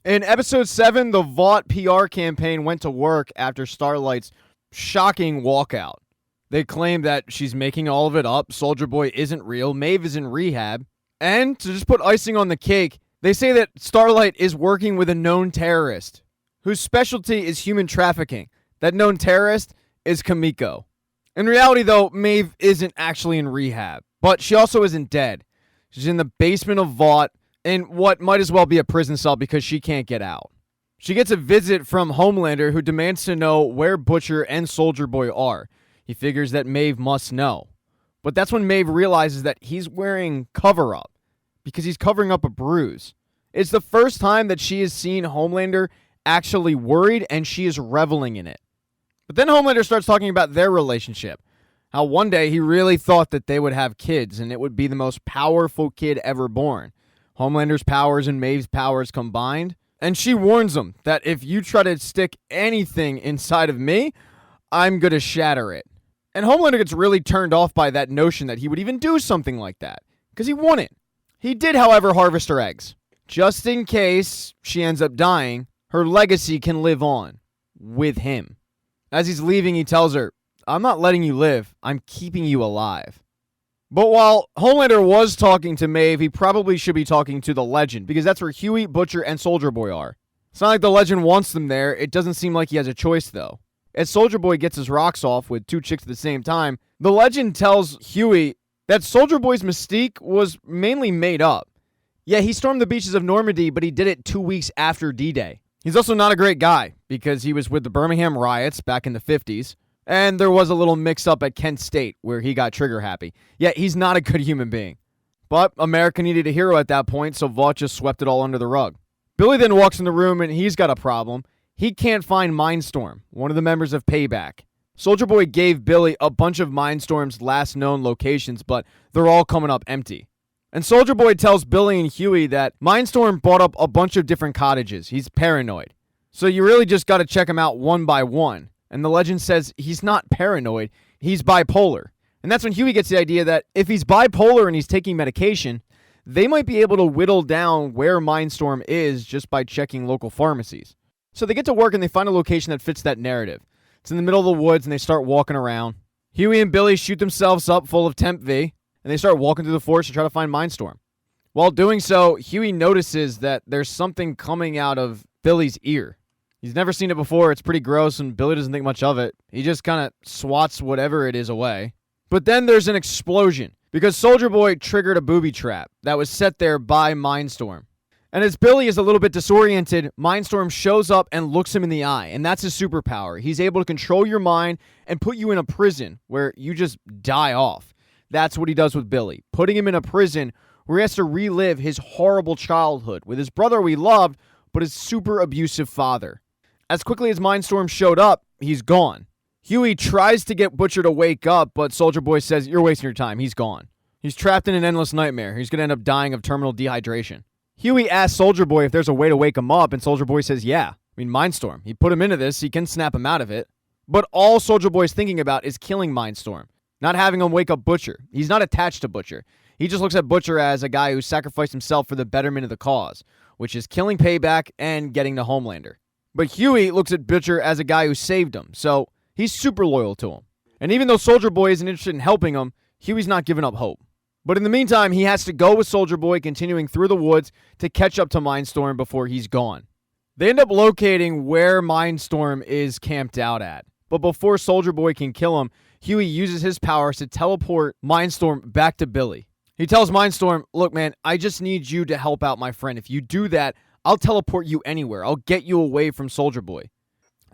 In episode 7, the Vought PR campaign went to work after Starlight's shocking walkout. They claim that she's making all of it up, Soldier Boy isn't real, Maeve is in rehab, and to just put icing on the cake, they say that Starlight is working with a known terrorist whose specialty is human trafficking. That known terrorist is Kamiko. In reality, though, Maeve isn't actually in rehab, but she also isn't dead. She's in the basement of Vought in what might as well be a prison cell because she can't get out. She gets a visit from Homelander, who demands to know where Butcher and Soldier Boy are. He figures that Maeve must know. But that's when Maeve realizes that he's wearing cover-up because he's covering up a bruise. It's the first time that she has seen Homelander actually worried, and she is reveling in it. But then Homelander starts talking about their relationship. How one day he really thought that they would have kids, and it would be the most powerful kid ever born. Homelander's powers and Maeve's powers combined. And she warns him that if you try to stick anything inside of me, I'm going to shatter it. And Homelander gets really turned off by that notion that he would even do something like that, because he wouldn't. He did, however, harvest her eggs. Just in case she ends up dying, her legacy can live on with him. As he's leaving, he tells her, I'm not letting you live, I'm keeping you alive. But while Homelander was talking to Maeve, he probably should be talking to the Legend, because that's where Huey, Butcher, and Soldier Boy are. It's not like the Legend wants them there. It doesn't seem like he has a choice, though. As Soldier Boy gets his rocks off with 2 chicks at the same time, the Legend tells Huey that Soldier Boy's mystique was mainly made up. Yeah, he stormed the beaches of Normandy, but he did it 2 weeks after D-Day. He's also not a great guy, because he was with the Birmingham riots back in the 50s, and there was a little mix-up at Kent State where he got trigger-happy. Yeah, he's not a good human being. But America needed a hero at that point, so Vought just swept it all under the rug. Billy then walks in the room, and he's got a problem. He can't find Mindstorm, one of the members of Payback. Soldier Boy gave Billy a bunch of Mindstorm's last known locations, but they're all coming up empty. And Soldier Boy tells Billy and Huey that Mindstorm bought up a bunch of different cottages. He's paranoid. So you really just got to check him out one by one. And the Legend says he's not paranoid, he's bipolar. And that's when Huey gets the idea that if he's bipolar and he's taking medication, they might be able to whittle down where Mindstorm is just by checking local pharmacies. So they get to work and they find a location that fits that narrative. It's in the middle of the woods and they start walking around. Huey and Billy shoot themselves up full of Temp V, and they start walking through the forest to try to find Mindstorm. While doing so, Huey notices that there's something coming out of Billy's ear. He's never seen it before, it's pretty gross, and Billy doesn't think much of it. He just kind of swats whatever it is away. But then there's an explosion, because Soldier Boy triggered a booby trap that was set there by Mindstorm. And as Billy is a little bit disoriented, Mindstorm shows up and looks him in the eye, and that's his superpower. He's able to control your mind and put you in a prison where you just die off. That's what he does with Billy, putting him in a prison where he has to relive his horrible childhood with his brother we loved, but his super abusive father. As quickly as Mindstorm showed up, he's gone. Huey tries to get Butcher to wake up, but Soldier Boy says, you're wasting your time, he's gone. He's trapped in an endless nightmare. He's going to end up dying of terminal dehydration. Huey asks Soldier Boy if there's a way to wake him up, and Soldier Boy says, yeah. I mean, Mindstorm. He put him into this, he can snap him out of it. But all Soldier Boy's thinking about is killing Mindstorm, not having him wake up Butcher. He's not attached to Butcher. He just looks at Butcher as a guy who sacrificed himself for the betterment of the cause, which is killing Payback and getting to Homelander. But Huey looks at Butcher as a guy who saved him, so he's super loyal to him. And even though Soldier Boy isn't interested in helping him, Huey's not giving up hope. But in the meantime, he has to go with Soldier Boy, continuing through the woods to catch up to Mindstorm before he's gone. They end up locating where Mindstorm is camped out at. But before Soldier Boy can kill him, Huey uses his powers to teleport Mindstorm back to Billy. He tells Mindstorm, look man, I just need you to help out my friend. If you do that, I'll teleport you anywhere. I'll get you away from Soldier Boy.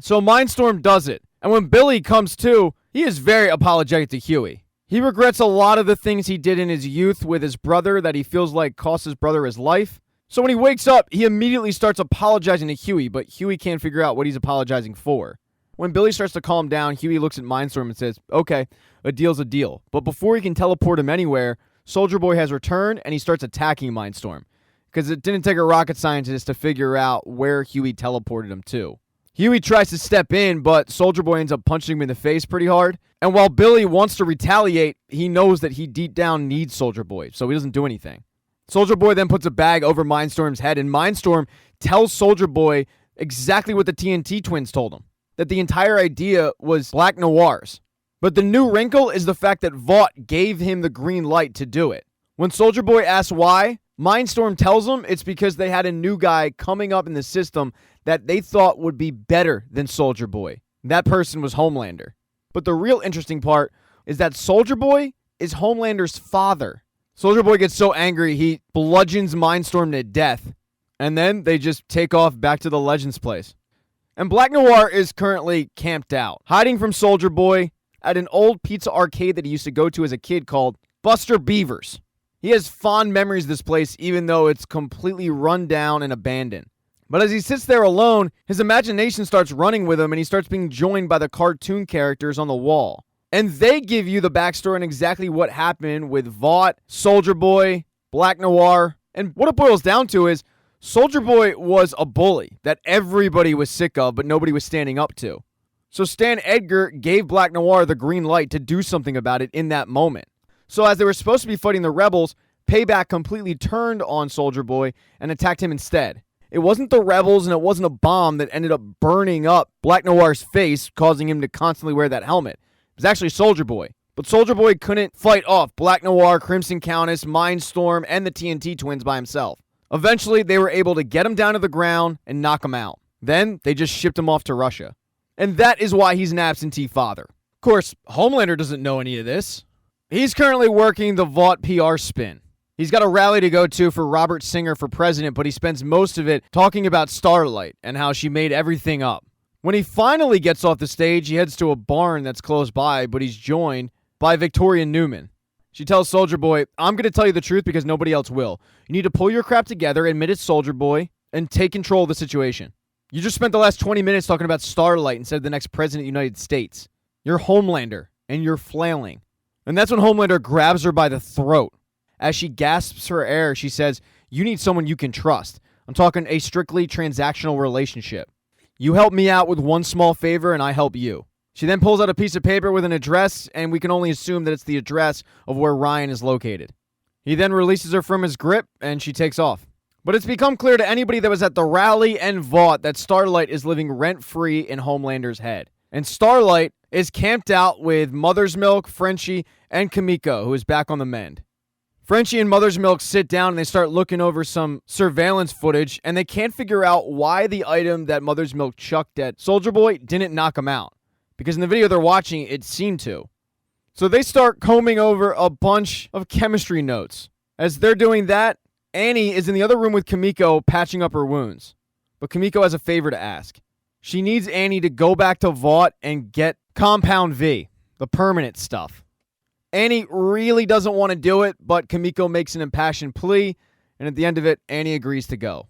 So Mindstorm does it. And when Billy comes to, he is very apologetic to Huey. He regrets a lot of the things he did in his youth with his brother that he feels like cost his brother his life. So when he wakes up, he immediately starts apologizing to Huey, but Huey can't figure out what he's apologizing for. When Billy starts to calm down, Huey looks at Mindstorm and says, okay, a deal's a deal. But before he can teleport him anywhere, Soldier Boy has returned and he starts attacking Mindstorm. Because it didn't take a rocket scientist to figure out where Huey teleported him to. Huey tries to step in, but Soldier Boy ends up punching him in the face pretty hard. And while Billy wants to retaliate, he knows that he deep down needs Soldier Boy, so he doesn't do anything. Soldier Boy then puts a bag over Mindstorm's head, and Mindstorm tells Soldier Boy exactly what the TNT twins told him, that the entire idea was Black Noir's. But the new wrinkle is the fact that Vought gave him the green light to do it. When Soldier Boy asks why, Mindstorm tells him it's because they had a new guy coming up in the system that they thought would be better than Soldier Boy. That person was Homelander. But the real interesting part is that Soldier Boy is Homelander's father. Soldier Boy gets so angry he bludgeons Mindstorm to death, and then they just take off back to the Legends place. And Black Noir is currently camped out, hiding from Soldier Boy at an old pizza arcade that he used to go to as a kid called Buster Beavers. He has fond memories of this place, even though it's completely run down and abandoned. But as he sits there alone, his imagination starts running with him, and he starts being joined by the cartoon characters on the wall. And they give you the backstory on exactly what happened with Vought, Soldier Boy, Black Noir. And what it boils down to is Soldier Boy was a bully that everybody was sick of, but nobody was standing up to. So Stan Edgar gave Black Noir the green light to do something about it in that moment. So as they were supposed to be fighting the rebels, Payback completely turned on Soldier Boy and attacked him instead. It wasn't the rebels, and it wasn't a bomb that ended up burning up Black Noir's face, causing him to constantly wear that helmet. It was actually Soldier Boy. But Soldier Boy couldn't fight off Black Noir, Crimson Countess, Mindstorm, and the TNT twins by himself. Eventually, they were able to get him down to the ground and knock him out. Then, they just shipped him off to Russia. And that is why he's an absentee father. Of course, Homelander doesn't know any of this. He's currently working the Vought PR spin. He's got a rally to go to for Robert Singer for president, but he spends most of it talking about Starlight and how she made everything up. When he finally gets off the stage, he heads to a barn that's close by, but he's joined by Victoria Newman. She tells Soldier Boy, I'm going to tell you the truth because nobody else will. You need to pull your crap together, admit it's Soldier Boy, and take control of the situation. You just spent the last 20 minutes talking about Starlight instead of the next president of the United States. You're Homelander, and you're flailing. And that's when Homelander grabs her by the throat. As she gasps for air, she says, you need someone you can trust. I'm talking a strictly transactional relationship. You help me out with one small favor, and I help you. She then pulls out a piece of paper with an address, and we can only assume that it's the address of where Ryan is located. He then releases her from his grip, and she takes off. But it's become clear to anybody that was at the rally and Vought that Starlight is living rent-free in Homelander's head. And Starlight is camped out with Mother's Milk, Frenchie, and Kimiko, who is back on the mend. Frenchie and Mother's Milk sit down and they start looking over some surveillance footage, and they can't figure out why the item that Mother's Milk chucked at Soldier Boy didn't knock him out. Because in the video they're watching, it seemed to. So they start combing over a bunch of chemistry notes. As they're doing that, Annie is in the other room with Kimiko patching up her wounds. But Kimiko has a favor to ask. She needs Annie to go back to Vought and get Compound V, the permanent stuff. Annie really doesn't want to do it, but Kimiko makes an impassioned plea, and at the end of it, Annie agrees to go.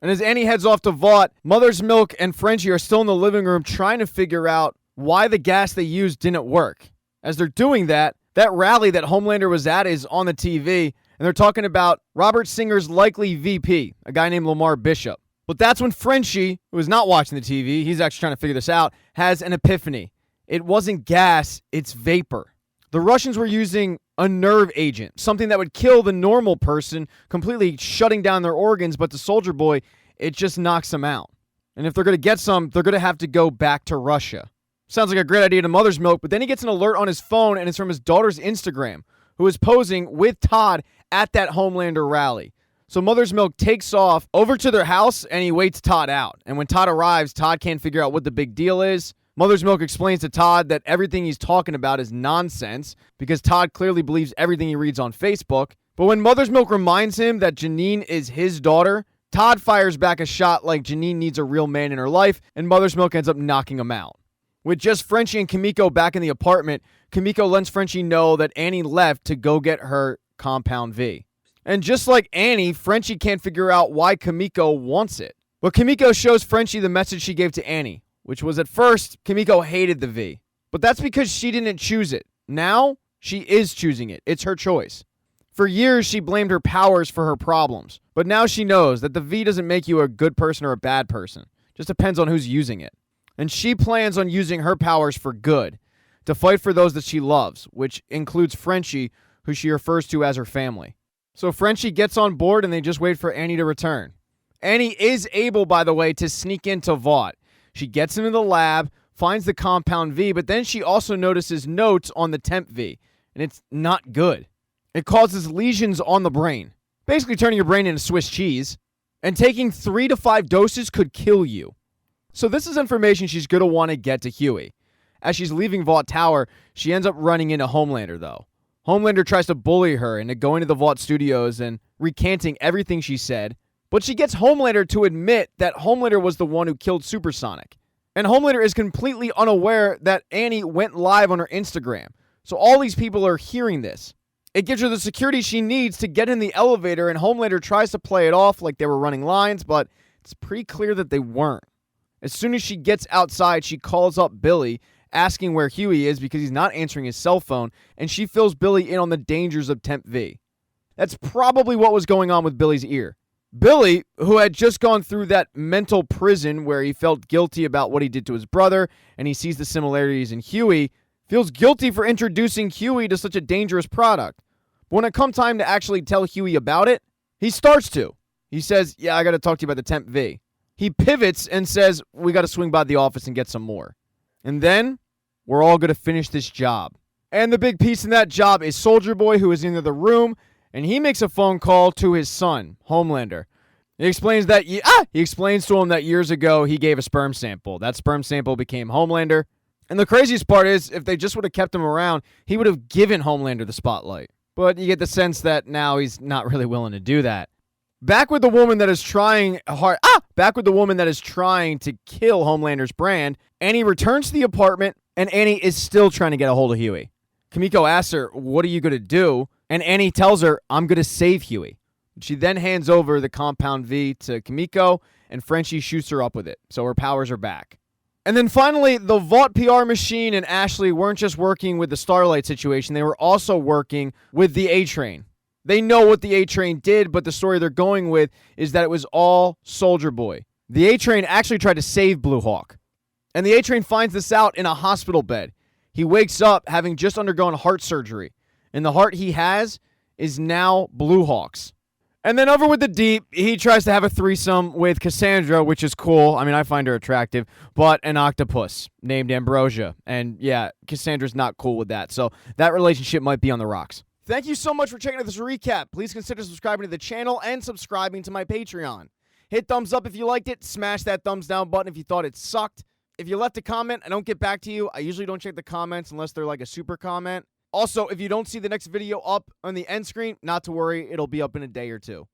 And as Annie heads off to Vought, Mother's Milk and Frenchie are still in the living room trying to figure out why the gas they used didn't work. As they're doing that, that rally that Homelander was at is on the TV, and they're talking about Robert Singer's likely VP, a guy named Lamar Bishop. But that's when Frenchie, who is not watching the TV, he's actually trying to figure this out, has an epiphany. It wasn't gas, it's vapor. The Russians were using a nerve agent, something that would kill the normal person, completely shutting down their organs, but to Soldier Boy, it just knocks them out. And if they're going to get some, they're going to have to go back to Russia. Sounds like a great idea to Mother's Milk, but then he gets an alert on his phone, and it's from his daughter's Instagram, who is posing with Todd at that Homelander rally. So Mother's Milk takes off over to their house, and he waits Todd out. And when Todd arrives, Todd can't figure out what the big deal is. Mother's Milk explains to Todd that everything he's talking about is nonsense, because Todd clearly believes everything he reads on Facebook. But when Mother's Milk reminds him that Janine is his daughter, Todd fires back a shot like Janine needs a real man in her life, and Mother's Milk ends up knocking him out. With just Frenchie and Kimiko back in the apartment, Kimiko lets Frenchie know that Annie left to go get her Compound V. And just like Annie, Frenchie can't figure out why Kimiko wants it. But Kimiko shows Frenchie the message she gave to Annie, which was at first, Kimiko hated the V. But that's because she didn't choose it. Now, she is choosing it. It's her choice. For years, she blamed her powers for her problems. But now she knows that the V doesn't make you a good person or a bad person. It just depends on who's using it. And she plans on using her powers for good, to fight for those that she loves, which includes Frenchie, who she refers to as her family. So Frenchie gets on board and they just wait for Annie to return. Annie is able, by the way, to sneak into Vought. She gets into the lab, finds the compound V, but then she also notices notes on the temp V, and it's not good. It causes lesions on the brain, basically turning your brain into Swiss cheese, and taking 3 to 5 doses could kill you. So this is information she's going to want to get to Huey. As she's leaving Vought Tower, she ends up running into Homelander, though. Homelander tries to bully her into going to the Vought studios and recanting everything she said, but she gets Homelander to admit that Homelander was the one who killed Supersonic. And Homelander is completely unaware that Annie went live on her Instagram. So all these people are hearing this. It gives her the security she needs to get in the elevator, and Homelander tries to play it off like they were running lines, but it's pretty clear that they weren't. As soon as she gets outside, she calls up Billy, asking where Huey is because he's not answering his cell phone, and she fills Billy in on the dangers of Temp V. That's probably what was going on with Billy's ear. Billy, who had just gone through that mental prison where he felt guilty about what he did to his brother, and he sees the similarities in Huey, feels guilty for introducing Huey to such a dangerous product. But when it comes time to actually tell Huey about it, he starts to. He says, yeah, I got to talk to you about the Temp V. He pivots and says, we got to swing by the office and get some more. And then, we're all going to finish this job. And the big piece in that job is Soldier Boy, who is in the room, and he makes a phone call to his son, Homelander. He explains to him that years ago he gave a sperm sample. That sperm sample became Homelander. And the craziest part is, if they just would have kept him around, he would have given Homelander the spotlight. But you get the sense that now he's not really willing to do that. Back with the woman that is trying to kill Homelander's brand, Annie returns to the apartment, and Annie is still trying to get a hold of Huey. Kimiko asks her, what are you going to do? And Annie tells her, I'm going to save Huey. She then hands over the compound V to Kimiko, and Frenchie shoots her up with it, so her powers are back. And then finally, the Vought PR machine and Ashley weren't just working with the Starlight situation, they were also working with the A-Train. They know what the A-Train did, but the story they're going with is that it was all Soldier Boy. The A-Train actually tried to save Blue Hawk. And the A-Train finds this out in a hospital bed. He wakes up having just undergone heart surgery. And the heart he has is now Blue Hawk's. And then over with the Deep, he tries to have a threesome with Cassandra, which is cool. I mean, I find her attractive. But an octopus named Ambrosia. And yeah, Cassandra's not cool with that. So that relationship might be on the rocks. Thank you so much for checking out this recap. Please consider subscribing to the channel and subscribing to my Patreon. Hit thumbs up if you liked it. Smash that thumbs down button if you thought it sucked. If you left a comment, I don't get back to you. I usually don't check the comments unless they're like a super comment. Also, if you don't see the next video up on the end screen, not to worry, it'll be up in a day or two.